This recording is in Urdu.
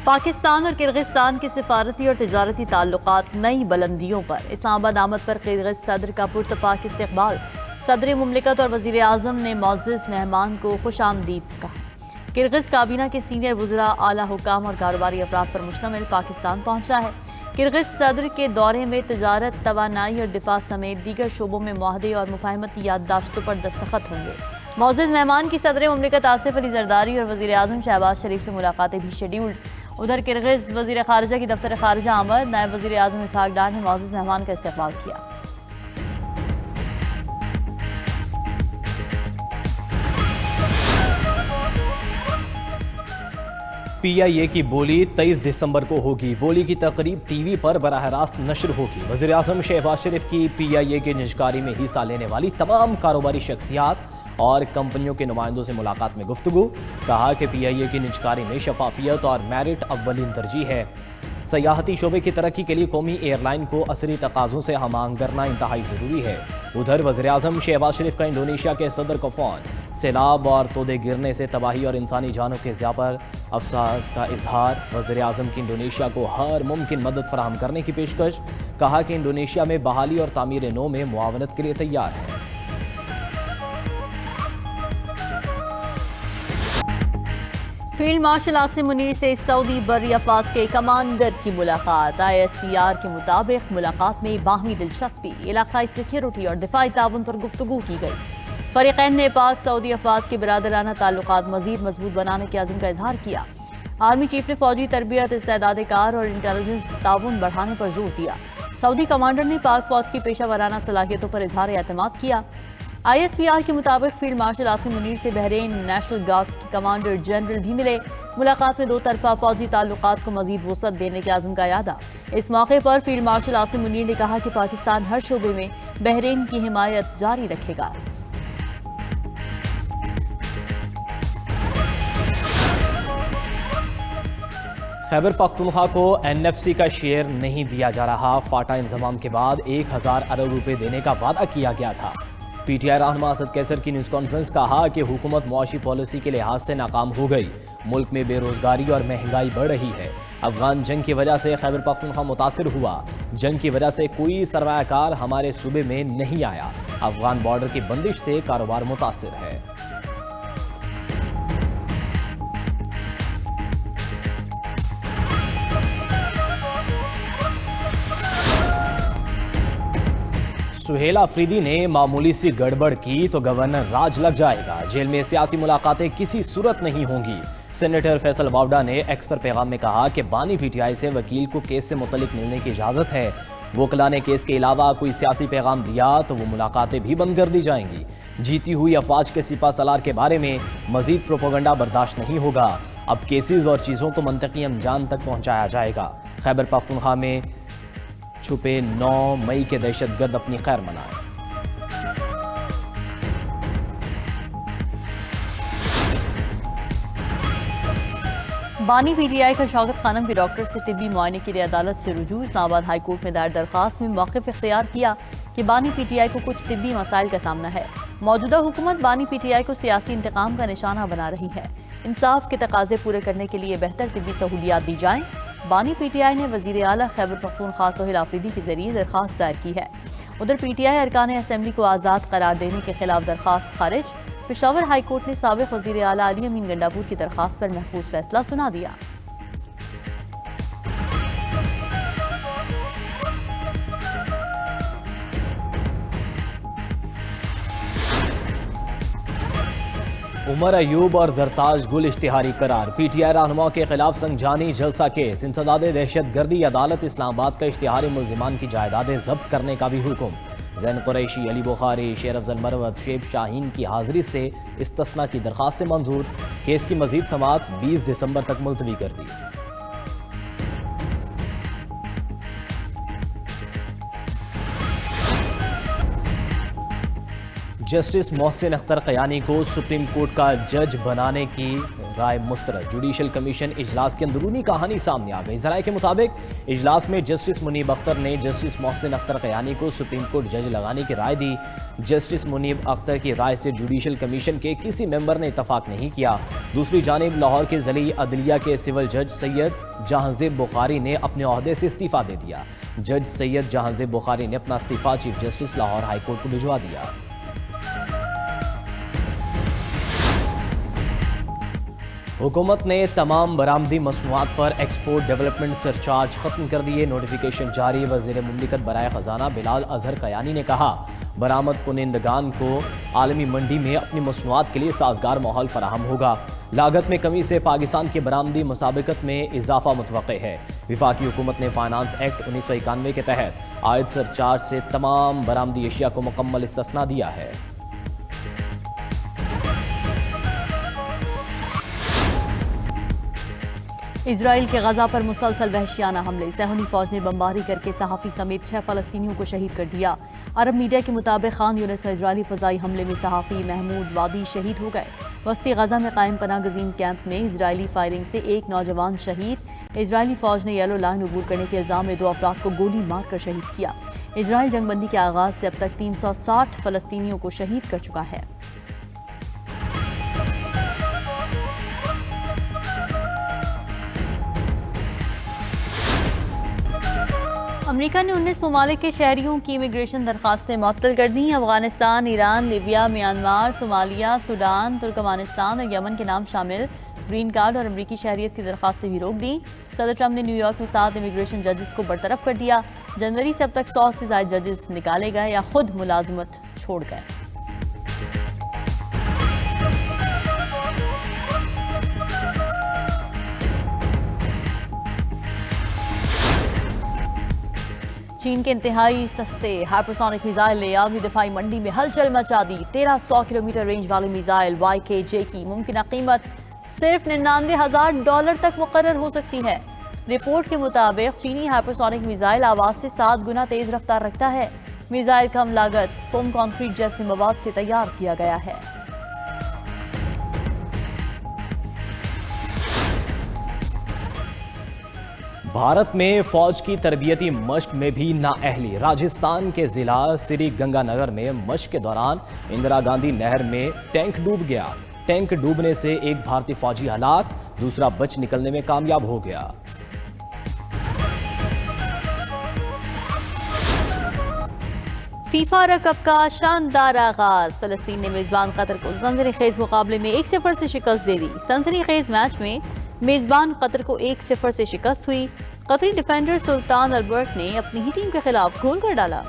پاکستان اور کرغزستان کے سفارتی اور تجارتی تعلقات نئی بلندیوں پر، اسلام آباد آمد پر کرغز صدر کا پرتپاک استقبال، صدر مملکت اور وزیر اعظم نے معزز مہمان کو خوش آمدید کہا۔ کرغز کابینہ کے سینئر وزراء، اعلیٰ حکام اور کاروباری افراد پر مشتمل پاکستان پہنچا ہے۔ کرغز صدر کے دورے میں تجارت، توانائی اور دفاع سمیت دیگر شعبوں میں معاہدے اور مفاہمتی یادداشتوں پر دستخط ہوں گے۔ معزز مہمان کی صدر مملکت آصف علی زرداری اور وزیر اعظم شہباز شریف سے ملاقاتیں بھی شیڈیولڈ۔ ادھر کرغز وزیر خارجہ کی دفتر خارجہ آمد، نائب وزیر اعظم اسحاق ڈار نے معزز مہمان کا استقبال کیا۔ پی آئی اے کی بولی 23 دسمبر کو ہوگی۔ بولی کی تقریب ٹی وی پر براہ راست نشر ہوگی۔ وزیر اعظم شہباز شریف کی پی آئی اے کے نجکاری میں حصہ لینے والی تمام کاروباری شخصیات اور کمپنیوں کے نمائندوں سے ملاقات میں گفتگو۔ کہا کہ پی آئی اے کی نجکاری میں شفافیت اور میرٹ اولین ترجیح ہے۔ سیاحتی شعبے کی ترقی کے لیے قومی ایئر لائن کو عصری تقاضوں سے ہم آہنگ کرنا انتہائی ضروری ہے۔ ادھر وزیر اعظم شہباز شریف کا انڈونیشیا کے صدر کو فون، سیلاب اور تودے گرنے سے تباہی اور انسانی جانوں کے ضیاع پر افسوس کا اظہار۔ وزیر اعظم کی انڈونیشیا کو ہر ممکن مدد فراہم کرنے کی پیشکش۔ کہا کہ انڈونیشیا میں بحالی اور تعمیر نو میں معاونت کے لیے تیار ہے۔ فیلڈ مارشل عاصم منیر سے سعودی بری افواج کے کمانڈر کی ملاقات۔ آئی ایس پی آر کے مطابق ملاقات میں باہمی دلچسپی، علاقائی سیکیورٹی اور دفاعی تعاون پر گفتگو کی گئی۔ فریقین نے پاک سعودی افواج کے برادرانہ تعلقات مزید مضبوط بنانے کے عزم کا اظہار کیا۔ آرمی چیف نے فوجی تربیت، استعداد کار اور انٹیلیجنس تعاون بڑھانے پر زور دیا۔ سعودی کمانڈر نے پاک فوج کی پیشہ ورانہ صلاحیتوں پر اظہار اعتماد کیا۔ آئی ایس پی آر کے مطابق فیلڈ مارشل عاصم منیر سے بحرین نیشنل گارڈز کے کمانڈر جنرل بھی ملے۔ ملاقات میں دو طرفہ فوجی تعلقات کو مزید وسعت دینے کے عزم کا اعادہ۔ اس موقع پر فیلڈ مارشل عاصم منیر نے کہا کہ پاکستان ہر شعبے میں بحرین کی حمایت جاری رکھے گا۔ خیبر پختونخوا کو این ایف سی کا شیئر نہیں دیا جا رہا۔ فاٹا انضمام کے بعد 1000 ارب روپے دینے کا وعدہ کیا گیا تھا۔ پی ٹی آئی رہنما اسد کیسر کی نیوز کانفرنس، کہا کہ حکومت معاشی پالیسی کے لحاظ سے ناکام ہو گئی۔ ملک میں بے روزگاری اور مہنگائی بڑھ رہی ہے۔ افغان جنگ کی وجہ سے خیبر پختونخوا متاثر ہوا۔ جنگ کی وجہ سے کوئی سرمایہ کار ہمارے صوبے میں نہیں آیا۔ افغان بارڈر کی بندش سے کاروبار متاثر ہے۔ سہیل آفریدی نے معمولی سی گڑبڑ کی تو گورنر راج لگ جائے گا۔ جیل میں سیاسی ملاقاتیں کسی صورت نہیں ہوں گی۔ سینیٹر فیصل واوڈا نے ایکس پر پیغام میں کہا کہ بانی پی ٹی آئی سے وکیل کو کیس سے متعلق ملنے کی اجازت ہے۔ وکلاء نے کیس کے علاوہ کوئی سیاسی پیغام دیا تو وہ ملاقاتیں بھی بند کر دی جائیں گی۔ جیتی ہوئی افواج کے سپہ سالار کے بارے میں مزید پروپیگنڈا برداشت نہیں ہوگا۔ اب کیسز اور چیزوں کو منطقی انجام تک پہنچایا جائے گا۔ خیبر پختونخوا میں چھپے 9 مئی کے دہشت گرد اپنی خیر منائیں۔ بانی پی ٹی آئی کا شوکت خانم کے ڈاکٹر سے طبی معائنے کے لیے عدالت سے رجوع۔ اسلام آباد ہائی کورٹ میں دائر درخواست میں موقف اختیار کیا کہ بانی پی ٹی آئی کو کچھ طبی مسائل کا سامنا ہے۔ موجودہ حکومت بانی پی ٹی آئی کو سیاسی انتقام کا نشانہ بنا رہی ہے۔ انصاف کے تقاضے پورے کرنے کے لیے بہتر طبی سہولیات دی جائیں۔ بانی پی ٹی آئی نے وزیر اعلیٰ خیبر پختونخوا سہیل آفریدی کے ذریعے درخواست دائر کی ہے۔ ادھر پی ٹی آئی ارکان اسمبلی کو آزاد قرار دینے کے خلاف درخواست خارج۔ پشاور ہائی کورٹ نے سابق وزیر اعلیٰ علی امین گنڈاپور کی درخواست پر محفوظ فیصلہ سنا دیا۔ عمر ایوب اور زرتاج گل اشتہاری قرار۔ پی ٹی آئی رہنما کے خلاف سنجانی جلسہ کیس۔ انسداد دہشت گردی عدالت اسلام آباد کا اشتہاری ملزمان کی جائیدادیں ضبط کرنے کا بھی حکم۔ زین قریشی، علی بخاری، شیر افضل مروت، شیب شاہین کی حاضری سے استثناء کی درخواستیں منظور۔ کیس کی مزید سماعت 20 دسمبر تک ملتوی کر دی۔ جسٹس محسن اختر قیانی کو سپریم کورٹ کا جج بنانے کی رائے مسترد۔ جوڈیشل کمیشن اجلاس کی اندرونی کہانی سامنے آ گئی۔ ذرائع کے مطابق اجلاس میں جسٹس منیب اختر نے جسٹس محسن اختر قیانی کو سپریم کورٹ جج لگانے کی رائے دی۔ جسٹس منیب اختر کی رائے سے جوڈیشل کمیشن کے کسی ممبر نے اتفاق نہیں کیا۔ دوسری جانب لاہور کے ضلعی عدلیہ کے سول جج سید جہانزیب بخاری نے اپنے عہدے سے استعفیٰ دے دیا۔ جج سید جہانزیب بخاری نے اپنا استعفیٰ chief justice Lahore high court کو بھجوا دیا۔ حکومت نے تمام برآمدی مصنوعات پر ایکسپورٹ ڈیولپمنٹ سرچارج ختم کر دیے۔ نوٹیفیکیشن جاری۔ وزیر مملکت برائے خزانہ بلال اظہر کیانی نے کہا برآمد کنندگان کو عالمی منڈی میں اپنی مصنوعات کے لیے سازگار ماحول فراہم ہوگا۔ لاگت میں کمی سے پاکستان کی برآمدی مسابقت میں اضافہ متوقع ہے۔ وفاقی حکومت نے فائنانس ایکٹ 1991 کے تحت عائد سرچارج سے تمام برآمدی اشیاء کو مکمل استثناء دیا ہے۔ اسرائیل کے غزہ پر مسلسل وحشیانہ حملے۔ صہیونی فوج نے بمباری کر کے صحافی سمیت 6 فلسطینیوں کو شہید کر دیا۔ عرب میڈیا کے مطابق خان یونس میں اسرائیلی فضائی حملے میں صحافی محمود وادی شہید ہو گئے۔ وسطی غزہ میں قائم پناہ گزین کیمپ میں اسرائیلی فائرنگ سے ایک نوجوان شہید۔ اسرائیلی فوج نے یلو لائن عبور کرنے کے الزام میں 2 افراد کو گولی مار کر شہید کیا۔ اسرائیل جنگ بندی کے آغاز سے اب تک 360 فلسطینیوں کو شہید کر چکا ہے۔ امریکہ نے 19 ممالک کے شہریوں کی امیگریشن درخواستیں معطل کر دیں۔ Afghanistan, Iran, Libya, Myanmar, Somalia, Sudan, Turkmenistan اور یمن کے نام شامل گرین کارڈ اور امریکی شہریت کی درخواستیں بھی روک دیں۔ صدر ٹرمپ نے نیو یارک میں 7 امیگریشن ججز کو برطرف کر دیا۔ جنوری سے اب تک 100 سے زائد ججز نکالے گئے یا خود ملازمت چھوڑ گئے۔ چین کے انتہائی سستے ہائپرسونک میزائل نے عالمی دفاعی منڈی میں ہلچل مچا دی۔ 1300 کلومیٹر رینج والے میزائل YKJ کی ممکنہ قیمت صرف $99,000 تک مقرر ہو سکتی ہے۔ رپورٹ کے مطابق چینی ہائپرسونک میزائل آواز سے 7 گنا تیز رفتار رکھتا ہے۔ میزائل کم لاگت فوم کانکریٹ جیسے مواد سے تیار کیا گیا ہے۔ بھارت میں فوج کی تربیتی مشق میں بھی نااہلی۔ راجستھان کے ضلع سری گنگا نگر میں مشق کے دوران اندرا گاندھی نہر میں ٹینک ڈوب گیا۔ ٹینک ڈوبنے سے ایک بھارتی فوجی ہلاک، دوسرا بچ نکلنے میں کامیاب ہو گیا۔ فیفا ورلڈ کپ کا شاندار آغاز۔ فلسطین نے میزبان قطر کو سنسنی خیز مقابلے میں 1-0 سے شکست دے دی۔ سنسنی خیز میچ میں میزبان قطر کو 1-0 سے شکست ہوئی۔ قطری ڈیفینڈر سلطان البرٹ نے اپنی ہی ٹیم کے خلاف گول کر ڈالا۔